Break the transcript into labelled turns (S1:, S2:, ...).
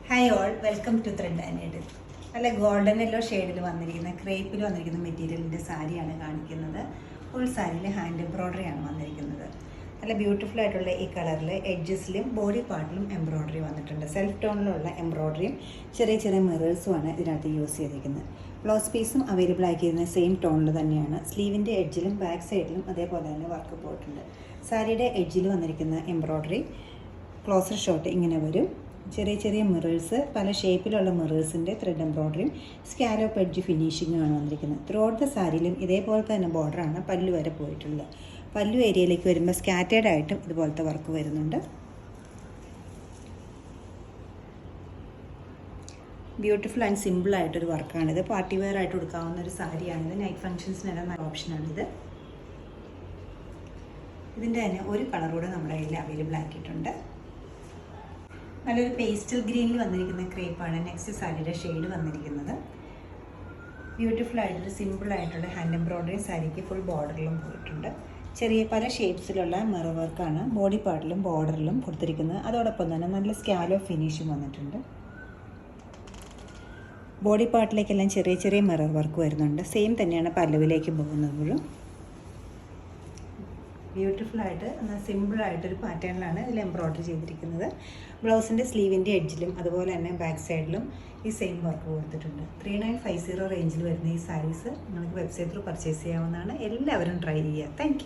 S1: Hi all, welcome to thread and needle. നല്ല golden yellow ഷെയ്ഡിൽ വന്നിരിക്കുന്ന ക്രേപ്പിൽ വന്നിരിക്കുന്ന മെറ്റീരിയലിൻ്റെ സാരിയാണ് കാണിക്കുന്നത്. ഫുൾ സാരിയിൽ ഹാൻഡ് എംബ്രോയ്ഡറി ആണ് വന്നിരിക്കുന്നത്. നല്ല ബ്യൂട്ടിഫുൾ ആയിട്ടുള്ള ഈ കളറിൽ എഡ്ജസിലും ബോഡി പാർട്ടിലും എംബ്രോയ്ഡറി വന്നിട്ടുണ്ട്. സെൽഫ് ടോണിലുള്ള എംബ്രോയ്ഡറിയും ചെറിയ ചെറിയ മിറേഴ്സുമാണ് ഇതിനകത്ത് യൂസ് ചെയ്തിരിക്കുന്നത്. ബ്ലൗസ് പീസും അവൈലബിൾ ആക്കിയിരുന്ന സെയിം ടോണിൽ തന്നെയാണ്. സ്ലീവിൻ്റെ എഡ്ജിലും ബാക്ക് സൈഡിലും അതേപോലെ തന്നെ വർക്ക് പോയിട്ടുണ്ട്. സാരിയുടെ എഡ്ജിൽ വന്നിരിക്കുന്ന എംബ്രോയ്ഡറി ക്ലോസർ ഷോട്ട് ഇങ്ങനെ വരും. ചെറിയ ചെറിയ മിറേഴ്സ്, പല ഷേപ്പിലുള്ള മിറേഴ്സിൻ്റെ ത്രെഡ് എംബ്രോയ്ഡറിയും സ്കാലോപ്പ് എഡ്ജ് ഫിനിഷിങ്ങുമാണ് വന്നിരിക്കുന്നത്. ത്രൂ ഔട്ട് ദ സാരിയിലും ഇതേപോലത്തെ തന്നെ ബോർഡറാണ് പല്ലു വരെ പോയിട്ടുള്ളത്. പല്ലു ഏരിയയിലേക്ക് വരുമ്പോൾ സ്കാറ്റേഡ് ആയിട്ടും ഇതുപോലത്തെ വർക്ക് വരുന്നുണ്ട്. ബ്യൂട്ടിഫുൾ ആൻഡ് സിമ്പിൾ ആയിട്ടൊരു വർക്കാണിത്. പാർട്ടി വെയർ ആയിട്ട് കൊടുക്കാവുന്ന ഒരു സാരിയാണിത്. നൈറ്റ് ഫംഗ്ഷൻസിനെല്ലാം നല്ല ഓപ്ഷനാണിത്. ഇതിൻ്റെ തന്നെ ഒരു കളർ കൂടെ നമ്മുടെ കയ്യിൽ അവൈലബിൾ ആക്കിയിട്ടുണ്ട്. നല്ലൊരു പേസ്റ്റൽ ഗ്രീനിൽ വന്നിരിക്കുന്ന ക്രേപ്പാണ് നെക്സ്റ്റ് സാരിയുടെ ഷെയ്ഡ് വന്നിരിക്കുന്നത്. ബ്യൂട്ടിഫുൾ ആയിട്ടൊരു സിമ്പിൾ ആയിട്ടുള്ള ഹാൻഡ് എംബ്രോയ്ഡറി സാരിക്ക് ഫുൾ ബോർഡറിലും പോയിട്ടുണ്ട്. ചെറിയ പല ഷേപ്സിലുള്ള മിറർ വർക്കാണ് ബോഡി പാർട്ടിലും ബോർഡറിലും കൊടുത്തിരിക്കുന്നത്. അതോടൊപ്പം തന്നെ നല്ല സ്കാലോ ഫിനിഷും വന്നിട്ടുണ്ട്. ബോഡി പാർട്ടിലേക്കെല്ലാം ചെറിയ ചെറിയ മിറർ വർക്ക് വരുന്നുണ്ട്. സെയിം തന്നെയാണ് പല്ലുവിലേക്ക് പോകുന്നതും. ബ്യൂട്ടിഫുൾ ആയിട്ട് എന്നാൽ സിമ്പിളായിട്ടൊരു പാറ്റേണിലാണ് ഇതിൽ എംബ്രോയ്ഡറി ചെയ്തിരിക്കുന്നത്. ബ്ലൗസിൻ്റെ സ്ലീവിൻ്റെ എഡ്ജിലും അതുപോലെ തന്നെ ബാക്ക് സൈഡിലും ഈ സെയിം വർക്ക് കൊടുത്തിട്ടുണ്ട്. 3950 റേഞ്ചിൽ വരുന്ന ഈ സാരീസ് നിങ്ങൾക്ക് വെബ്സൈറ്റ് ത്രൂ പർച്ചേസ് ചെയ്യാവുന്നതാണ്. എല്ലാവരും ട്രൈ ചെയ്യുക. താങ്ക്